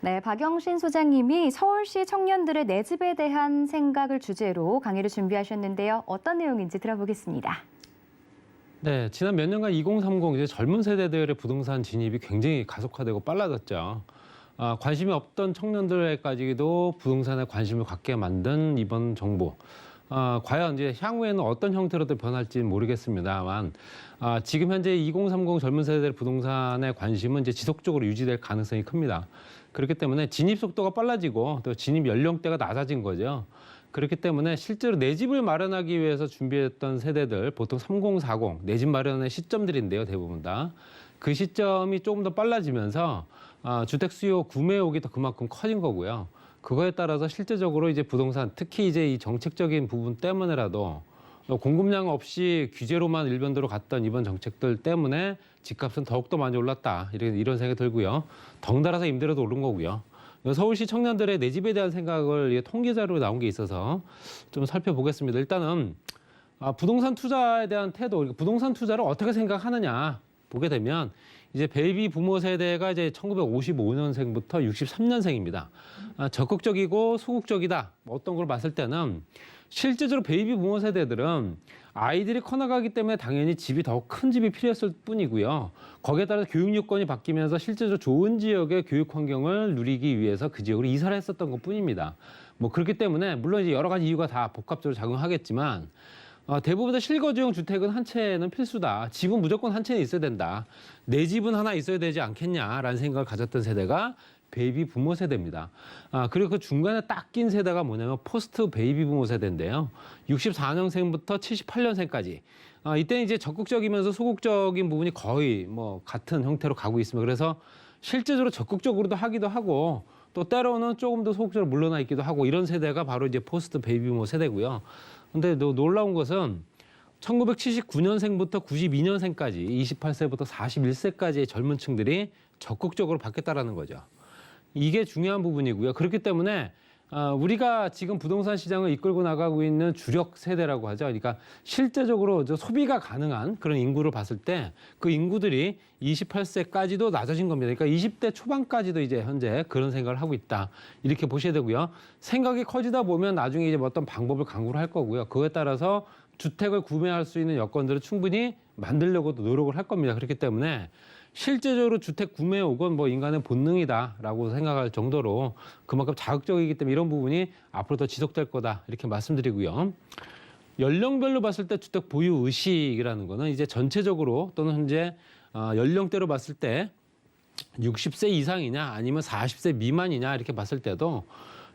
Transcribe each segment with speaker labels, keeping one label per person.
Speaker 1: 네, 박영신 소장님이 서울시 청년들의 내 집에 대한 생각을 주제로 강의를 준비하셨는데요. 어떤 내용인지 들어보겠습니다.
Speaker 2: 네, 지난 몇 년간 2030 이제 젊은 세대들의 부동산 진입이 굉장히 가속화되고 빨라졌죠. 관심이 없던 청년들에게까지도 부동산에 관심을 갖게 만든 이번 정부. 과연 이제 향후에는 어떤 형태로도 변할지는 모르겠습니다만, 지금 현재 2030 젊은 세대들 부동산의 관심은 이제 지속적으로 유지될 가능성이 큽니다. 그렇기 때문에 진입 속도가 빨라지고 또 진입 연령대가 낮아진 거죠. 그렇기 때문에 실제로 내 집을 마련하기 위해서 준비했던 세대들, 보통 30, 40, 내 집 마련의 시점들인데요, 대부분 다. 그 시점이 조금 더 빨라지면서 주택 수요 구매욕이 더 그만큼 커진 거고요. 그거에 따라서 실제적으로 이제 부동산, 특히 이제 이 정책적인 부분 때문에라도 공급량 없이 규제로만 일변도로 갔던 이번 정책들 때문에 집값은 더욱더 많이 올랐다. 이런 생각이 들고요. 덩달아서 임대료도 오른 거고요. 서울시 청년들의 내 집에 대한 생각을 통계 자료로 나온 게 있어서 좀 살펴보겠습니다. 일단은 부동산 투자에 대한 태도, 부동산 투자를 어떻게 생각하느냐 보게 되면 이제 베이비 부모 세대가 이제 1955년생부터 63년생입니다. 적극적이고 소극적이다. 어떤 걸 봤을 때는 실제적으로 베이비 부모 세대들은 아이들이 커나가기 때문에 당연히 집이 더 큰 집이 필요했을 뿐이고요. 거기에 따라서 교육 요건이 바뀌면서 실제로 좋은 지역의 교육 환경을 누리기 위해서 그 지역으로 이사를 했었던 것 뿐입니다. 뭐 그렇기 때문에 물론 이제 여러 가지 이유가 다 복합적으로 작용하겠지만 대부분의 실거주용 주택은 한 채는 필수다. 집은 무조건 한 채는 있어야 된다. 내 집은 하나 있어야 되지 않겠냐라는 생각을 가졌던 세대가 베이비 부모 세대입니다. 그리고 그 중간에 딱 낀 세대가 뭐냐면 포스트 베이비 부모 세대인데요. 64년생부터 78년생까지. 이때는 이제 적극적이면서 소극적인 부분이 거의 뭐 같은 형태로 가고 있습니다. 그래서 실제적으로 적극적으로도 하기도 하고 또 때로는 조금 더 소극적으로 물러나 있기도 하고 이런 세대가 바로 이제 포스트 베이비 부모 세대고요. 근데 놀라운 것은 1979년생부터 92년생까지 28세부터 41세까지의 젊은 층들이 적극적으로 바뀌었다라는 거죠. 이게 중요한 부분이고요. 그렇기 때문에 우리가 지금 부동산 시장을 이끌고 나가고 있는 주력 세대라고 하죠. 그러니까 실제적으로 소비가 가능한 그런 인구를 봤을 때 그 인구들이 28세까지도 낮아진 겁니다. 그러니까 20대 초반까지도 이제 현재 그런 생각을 하고 있다. 이렇게 보셔야 되고요. 생각이 커지다 보면 나중에 이제 어떤 방법을 강구를 할 거고요. 그거에 따라서 주택을 구매할 수 있는 여건들을 충분히 만들려고도 노력을 할 겁니다. 그렇기 때문에 실제적으로 주택 구매욕은 뭐 인간의 본능이다라고 생각할 정도로 그만큼 자극적이기 때문에 이런 부분이 앞으로 더 지속될 거다 이렇게 말씀드리고요. 연령별로 봤을 때 주택 보유 의식이라는 거는 이제 전체적으로 또는 현재 연령대로 봤을 때 60세 이상이냐 아니면 40세 미만이냐 이렇게 봤을 때도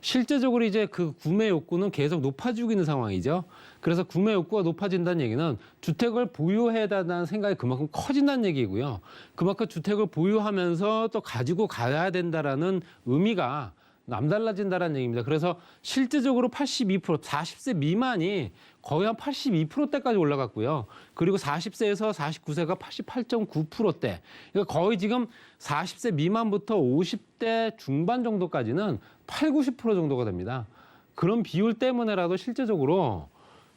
Speaker 2: 실제적으로 이제 그 구매 욕구는 계속 높아지고 있는 상황이죠. 그래서 구매 욕구가 높아진다는 얘기는 주택을 보유해야 된다는 생각이 그만큼 커진다는 얘기고요. 그만큼 주택을 보유하면서 또 가지고 가야 된다라는 의미가 남달라진다는 얘기입니다. 그래서 실제적으로 82%, 40세 미만이 거의 한 82%대까지 올라갔고요. 그리고 40세에서 49세가 88.9%대. 그러니까 거의 지금 40세 미만부터 50대 중반 정도까지는 80, 90% 정도가 됩니다. 그런 비율 때문에라도 실제적으로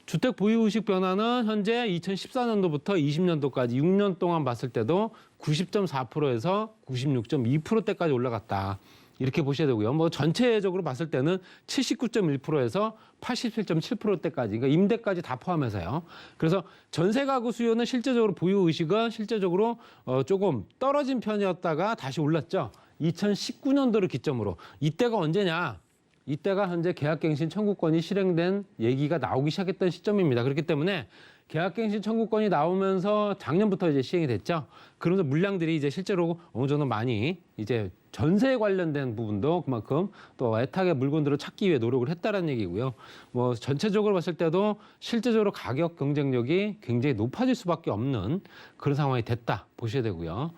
Speaker 2: 주택 보유의식 변화는 현재 2014년도부터 20년도까지 6년 동안 봤을 때도 90.4%에서 96.2%대까지 올라갔다. 이렇게 보셔야 되고요. 뭐 전체적으로 봤을 때는 79.1%에서 87.7%대까지, 그러니까 임대까지 다 포함해서요. 그래서 전세 가구 수요는 실제적으로 보유 의식은 실제적으로 조금 떨어진 편이었다가 다시 올랐죠. 2019년도를 기점으로. 이때가 언제냐? 이때가 현재 계약갱신 청구권이 실행된 얘기가 나오기 시작했던 시점입니다. 그렇기 때문에 계약갱신 청구권이 나오면서 작년부터 이제 시행이 됐죠. 그러면서 물량들이 이제 실제로 어느 정도 많이 이제 전세에 관련된 부분도 그만큼 또 애타게 물건들을 찾기 위해 노력을 했다라는 얘기고요. 뭐 전체적으로 봤을 때도 실제적으로 가격 경쟁력이 굉장히 높아질 수밖에 없는 그런 상황이 됐다 보셔야 되고요.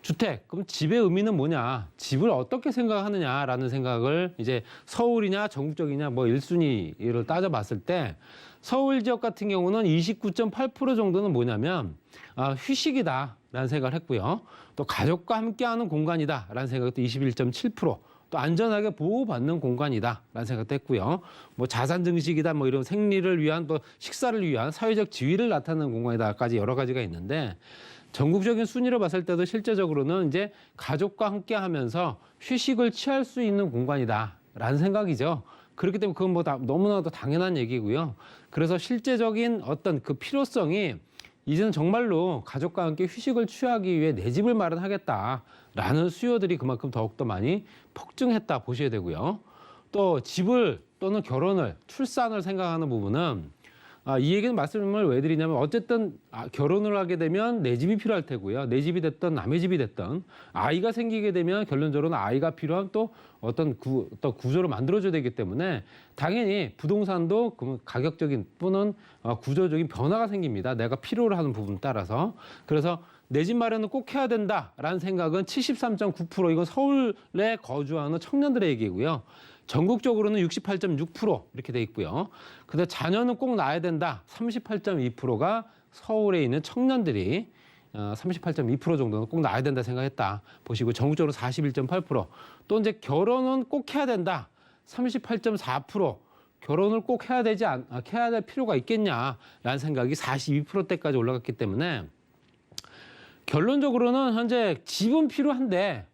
Speaker 2: 주택, 그럼 집의 의미는 뭐냐? 집을 어떻게 생각하느냐라는 생각을 이제 서울이냐 전국적이냐 뭐 1순위를 따져봤을 때 서울 지역 같은 경우는 29.8% 정도는 뭐냐면 휴식이다라는 생각을 했고요. 또 가족과 함께하는 공간이다라는 생각도 21.7%. 또 안전하게 보호받는 공간이다라는 생각도 했고요. 뭐 자산 증식이다, 뭐 이런 생리를 위한 또 식사를 위한 사회적 지위를 나타내는 공간이다까지 여러 가지가 있는데 전국적인 순위로 봤을 때도 실제적으로는 이제 가족과 함께 하면서 휴식을 취할 수 있는 공간이다라는 생각이죠. 그렇기 때문에 그건 뭐 너무나도 당연한 얘기고요. 그래서 실제적인 어떤 그 필요성이 이제는 정말로 가족과 함께 휴식을 취하기 위해 내 집을 마련하겠다라는 수요들이 그만큼 더욱더 많이 폭증했다 보셔야 되고요. 또 집을 또는 결혼을, 출산을 생각하는 부분은 이 얘기는 말씀을 왜 드리냐면 어쨌든 결혼을 하게 되면 내 집이 필요할 테고요. 내 집이 됐든 남의 집이 됐든 아이가 생기게 되면 결론적으로는 아이가 필요한 또 어떤 구조를 만들어줘야 되기 때문에 당연히 부동산도 가격적인 또는 구조적인 변화가 생깁니다. 내가 필요로 하는 부분 따라서. 그래서 내 집 마련은 꼭 해야 된다라는 생각은 73.9%, 이건 서울에 거주하는 청년들의 얘기고요. 전국적으로는 68.6% 이렇게 돼 있고요. 근데 자녀는 꼭 낳아야 된다. 38.2%가 서울에 있는 청년들이 38.2% 정도는 꼭 낳아야 된다 생각했다. 보시고 전국적으로 41.8%. 또 이제 결혼은 꼭 해야 된다. 38.4%. 결혼을 꼭 해야 해야 될 필요가 있겠냐라는 생각이 42%대까지 올라갔기 때문에 결론적으로는 현재 집은 필요한데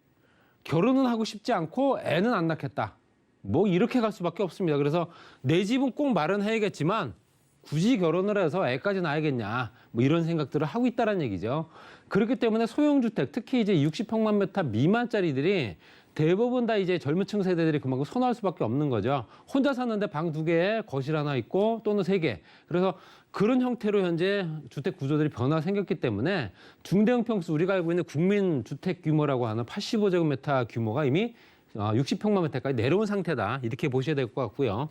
Speaker 2: 결혼은 하고 싶지 않고 애는 안 낳겠다. 뭐 이렇게 갈 수밖에 없습니다. 그래서 내 집은 꼭 마련해야겠지만 굳이 결혼을 해서 애까지 낳아야겠냐 뭐 이런 생각들을 하고 있다는 얘기죠. 그렇기 때문에 소형주택, 특히 이제 60평방미터 미만짜리들이 대부분 다 이제 젊은 층 세대들이 그만큼 선호할 수밖에 없는 거죠. 혼자 사는데 방 2개에 거실 하나 있고 또는 3개. 그래서 그런 형태로 현재 주택 구조들이 변화가 생겼기 때문에 중대형 평수, 우리가 알고 있는 국민 주택 규모라고 하는 85제곱미터 규모가 이미 60평방미터까지 내려온 상태다. 이렇게 보셔야 될 것 같고요.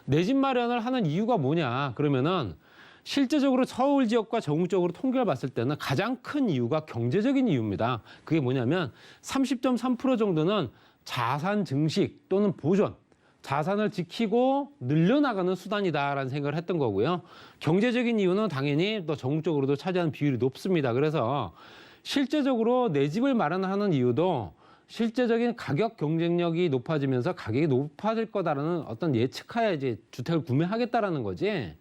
Speaker 2: 내 집 마련을 하는 이유가 뭐냐? 그러면은 실제적으로 서울 지역과 전국적으로 통계를 봤을 때는 가장 큰 이유가 경제적인 이유입니다. 그게 뭐냐면 30.3% 정도는 자산 증식 또는 보존, 자산을 지키고 늘려나가는 수단이다라는 생각을 했던 거고요. 경제적인 이유는 당연히 또 전국적으로도 차지하는 비율이 높습니다. 그래서 실제적으로 내 집을 마련하는 이유도 실제적인 가격 경쟁력이 높아지면서 가격이 높아질 거다라는 어떤 예측하에 이제 주택을 구매하겠다라는 거지.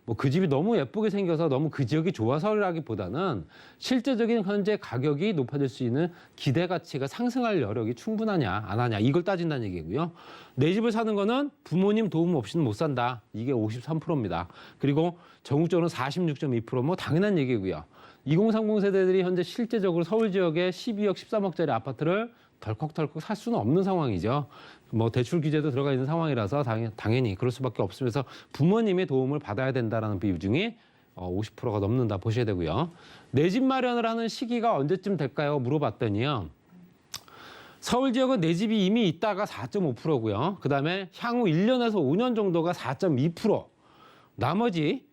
Speaker 2: 뭐 그 집이 너무 예쁘게 생겨서 너무 그 지역이 좋아서라기보다는 실제적인 현재 가격이 높아질 수 있는 기대 가치가 상승할 여력이 충분하냐 안 하냐 이걸 따진다는 얘기고요. 내 집을 사는 거는 부모님 도움 없이는 못 산다. 이게 53%입니다. 그리고 전국적으로는 46.2%, 뭐 당연한 얘기고요. 2030 세대들이 현재 실제적으로 서울 지역에 12억, 13억짜리 아파트를 덜컥덜컥 살 수는 없는 상황이죠. 뭐 대출 규제도 들어가 있는 상황이라서 당연히 그럴 수밖에 없으면서 부모님의 도움을 받아야 된다라는 비중이 50%가 넘는다 보셔야 되고요. 내 집 마련을 하는 시기가 언제쯤 될까요? 물어봤더니요. 서울 지역은 내 집이 이미 있다가 4.5%고요. 그다음에 향후 1년에서 5년 정도가 4.2%. 나머지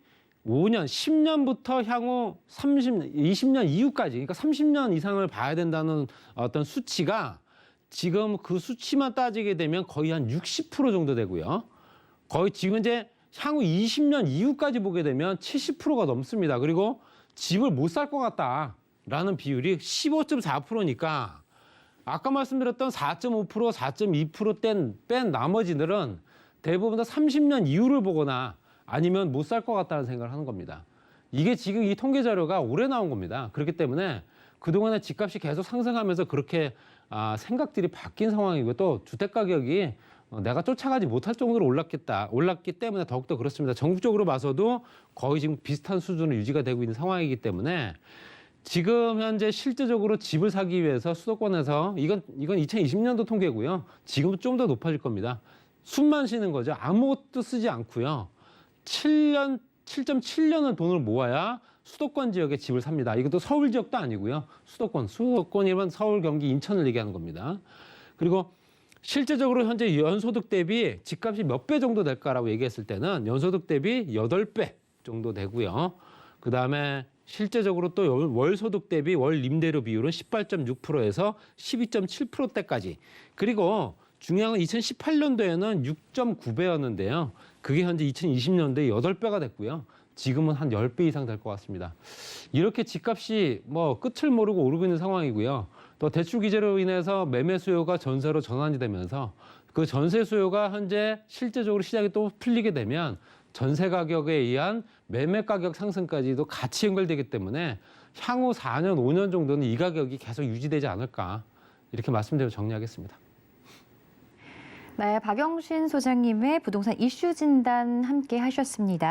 Speaker 2: 5년, 10년부터 향후 20년 이후까지, 그러니까 30년 이상을 봐야 된다는 어떤 수치가 지금 그 수치만 따지게 되면 거의 한 60% 정도 되고요. 거의 지금 이제 향후 20년 이후까지 보게 되면 70%가 넘습니다. 그리고 집을 못 살 것 같다라는 비율이 15.4%니까 아까 말씀드렸던 4.5%, 4.2% 뺀 나머지들은 대부분 다 30년 이후를 보거나 아니면 못 살 것 같다는 생각을 하는 겁니다. 이게 지금 이 통계 자료가 올해 나온 겁니다. 그렇기 때문에 그동안에 집값이 계속 상승하면서 그렇게 생각들이 바뀐 상황이고 또 주택 가격이 내가 쫓아가지 못할 정도로 올랐기 때문에 더욱더 그렇습니다. 전국적으로 봐서도 거의 지금 비슷한 수준으로 유지가 되고 있는 상황이기 때문에 지금 현재 실제적으로 집을 사기 위해서 수도권에서 이건 2020년도 통계고요. 지금은 좀 더 높아질 겁니다. 숨만 쉬는 거죠. 아무것도 쓰지 않고요. 7.7년을 돈을 모아야 수도권 지역에 집을 삽니다. 이것도 서울 지역도 아니고요. 수도권이면 서울, 경기, 인천을 얘기하는 겁니다. 그리고 실제적으로 현재 연소득 대비 집값이 몇 배 정도 될까라고 얘기했을 때는 연소득 대비 8배 정도 되고요. 그다음에 실제적으로 또 월소득 대비 월 임대료 비율은 18.6%에서 12.7%대까지. 그리고 중요한 건 2018년도에는 6.9배였는데요. 그게 현재 2020년도에 8배가 됐고요. 지금은 한 10배 이상 될 것 같습니다. 이렇게 집값이 뭐 끝을 모르고 오르고 있는 상황이고요. 또 대출 규제로 인해서 매매 수요가 전세로 전환이 되면서 그 전세 수요가 현재 실제적으로 시장이 또 풀리게 되면 전세 가격에 의한 매매 가격 상승까지도 같이 연결되기 때문에 향후 4년, 5년 정도는 이 가격이 계속 유지되지 않을까 이렇게 말씀드리고 정리하겠습니다.
Speaker 1: 네, 박영신 소장님의 부동산 이슈 진단 함께 하셨습니다.